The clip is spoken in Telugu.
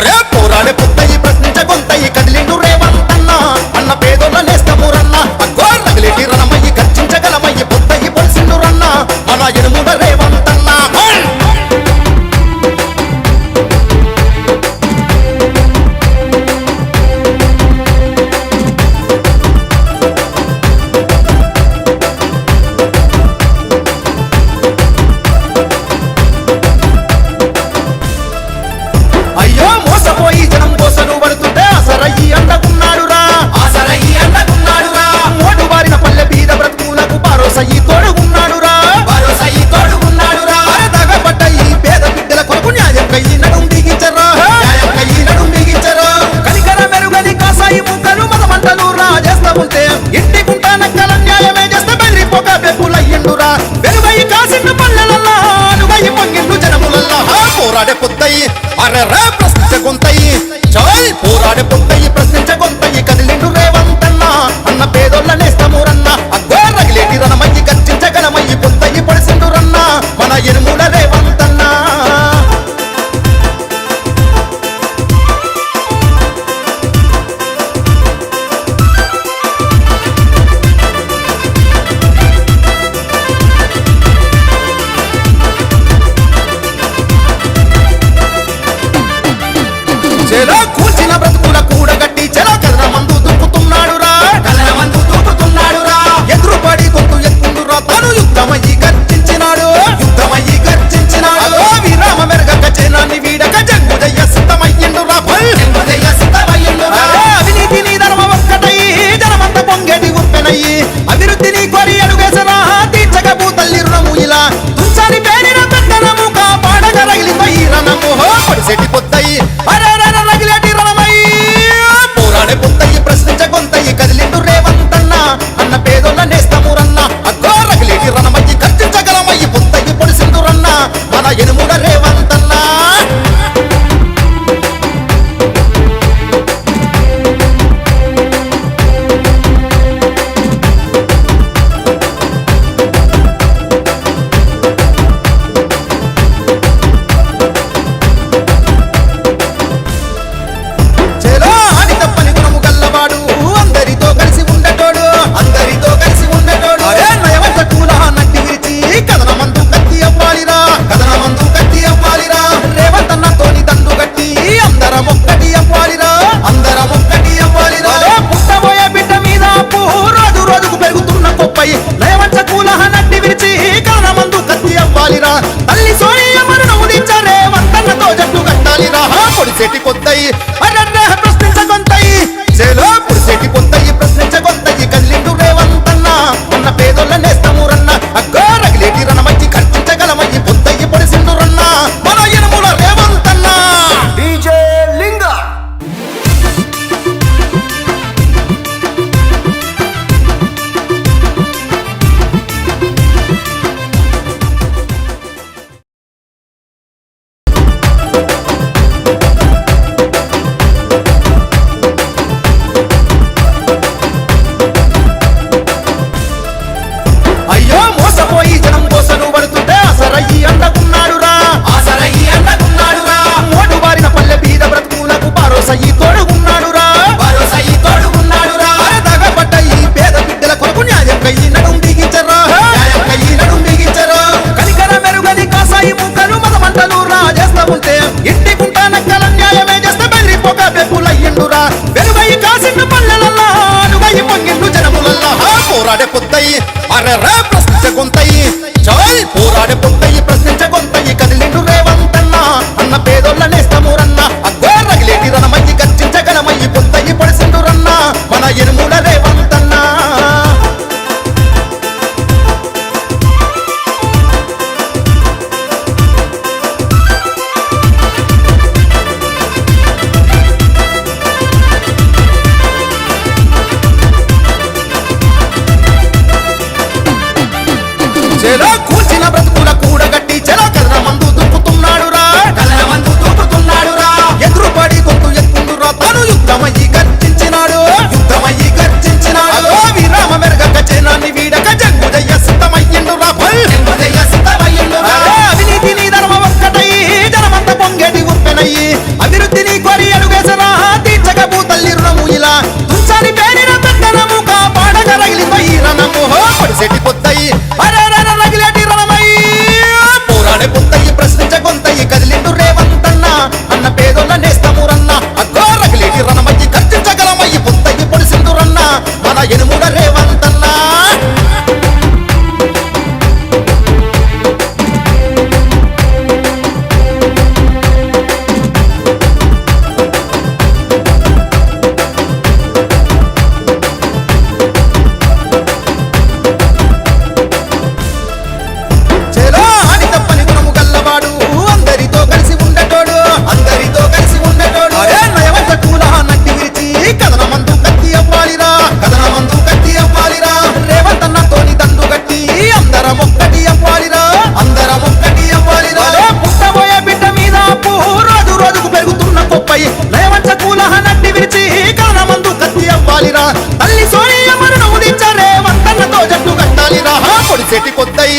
అరే పోరాడే పుత్తయి ప్రశ్నించ గొంతయి కదిలిండు రేవంతన్న అన్న పేదోళ్ళ నేస్తమురన్న అగ్గో రగిలేటి రణమయ్యి గర్జించగలమయ్యి పుత్తయి పొలిసిండు రన్న మన ఎనుముడ రేవంతన్న అయ్యో మోసపోయి జనం కోసను పడుతుంటే అసరయ్యి అండకున్నాడురా మోటు బారిన పల్లె బీద బ్రతుకులకు భరోసయ్యి తోడుగున్నాడురా దగపడ్డ ఈ పేద బిడ్డల కొరకు న్యాయం కయ్యి నడుం బిగించరా కనికర మెరుగని కాసాయి ముక్కలు మదమంటలు రాజేస్తా ఉంటే ఇంటి గుంట నక్కల న్యాయమే చేస్తే బెదిరిపోక బెప్పులయ్యిండురా వెలుగయి కాసిండు పల్లెలల్లా అనుగయి పొంగిండు జనములల్లా పోరాడే పొద్దయి అరెరా ప్రశ్నించ గొంతయి చాయ్ పోరాడే పొద్దయి ప్రశ్నించ గొంతయి కదిలిండు రేవంతన్న అన్న పేదోళ్ళ నేస్తమురన్న అగ్గో రగిలేటి రణమయ్యి గర్జించగలమయ్యి పొద్దయి పొడిసిండు రన్న మన ఎనుముల రేవంతన్న చెలో కూల్చిన బ్రతుకుల కూడగట్టి చెలో కదన మందు దూకుతున్నాడురా ఎదురుపడి గొంతు ఎక్కుండురా తను యుద్ధమయ్యి గర్జించినాడు విరామ మెరగక జనాన్ని వీడక జంగుదయ్య సిద్ధమయ్యిండురా అవినీతిని ధర్మ ఒక్కటై జనమంత పొంగేటి ఉప్పెనయ్యి అభివృద్ధిని కోరి అడుగేసరా తీర్చక భూతల్లి రుణము ఇలా తుంచాని పేరిన పెద్దనము కాపాడగ రగిలితో ఈ రణము పొడిసెట్టి పొద్దయి రగిలేటి రణమయ్యి పోరాడే పొద్దయి ప్రశ్నించ గొంతయి కదిలిండు రేవంతన్న అన్న పేదోళ్ళ నేస్తమురన్న అగ్గో రగిలేటి రణమయ్యి గర్జించగలమయ్యి పొద్దయి పొడిసిండు రన్న మన ఎనుముడ రేవంతన్న చెలో ఆడి తప్పని గుణము గల్లవాడు అందరితో కలిసి ఉండటోడు అరే నయవంత కూల నట్టి విరిచి కథన మందు కత్తి అవ్వాలిరా రేవంతన్నతోని దండు గట్టి అందరం ఒక్కటి అవ్వాలిరా పుట్టబోయే బిడ్డ మీద అప్పు రోజు రోజుకు పెరుగుతున్న కొప్పై నయవంత కూల నట్టి విరిచి కథన మందు కత్తి అవ్వాలిరా తల్లి సోనియ మరణము దించ రేవంతన్నతో జట్టు కట్టాలిరా పొడిసేటి కొద్దయి అర్రర్ర ప్రశ్నించ గొంతయి చెలో పొడిసేటి పొద్దయి ప్రశ్నించ గొంతయి కదిలిండు రేవంతన్న ఉన్న పేదోళ్ళ నేస్తమురన్న అగ్గో రగిలేటి రణమయ్యి ఖర్చించగలమయ్యి పొద్దయి పొడిసిండు రన్న మన ఎనుముల రేవంతన్న డీజే లింగ అయ్యో మోసపోయి జనం కోసను పడుతుంటే అసరయ్యి అండకున్నాడురా మోటు బారిన పల్లె బీద బ్రతుకులకు భరోసయ్యి తోడుగున్నాడురా దగపడ్డ ఈ పేద బిడ్డల కొరకు న్యాయం కయ్యి నడుం బిగించరా కనికర మెరుగని కాసాయి ముక్కలు మదమంటలు రాజేస్తా ఉంటే ఇంటి గుంట నక్కల న్యాయమే చేస్తే బెదిరిపోక బెప్పులయ్యిండురా వెలుగయి కాసిండు పల్లెలల్లా అనుగయి పొంగిండు జనములల్లా పోరాడే పొద్దయి అరెరా ప్రశ్నించ గొంతయి చాయ్ పోరాడే పొద్దయి ప్రశ్నించ గొంతయి కదిలిండు రేవంతన్న అన్న పేదోళ్ళ నేస్తమురన్న అగ్గో రగిలేటి రణమయ్యి గర్జించగలమయ్యి పొద్దయి పొడిసిండు రన్న మన ఎనుముల రేవంతన్న చెలో కూల్చిన బ్రతుకుల కూడ కోటి కొద్దై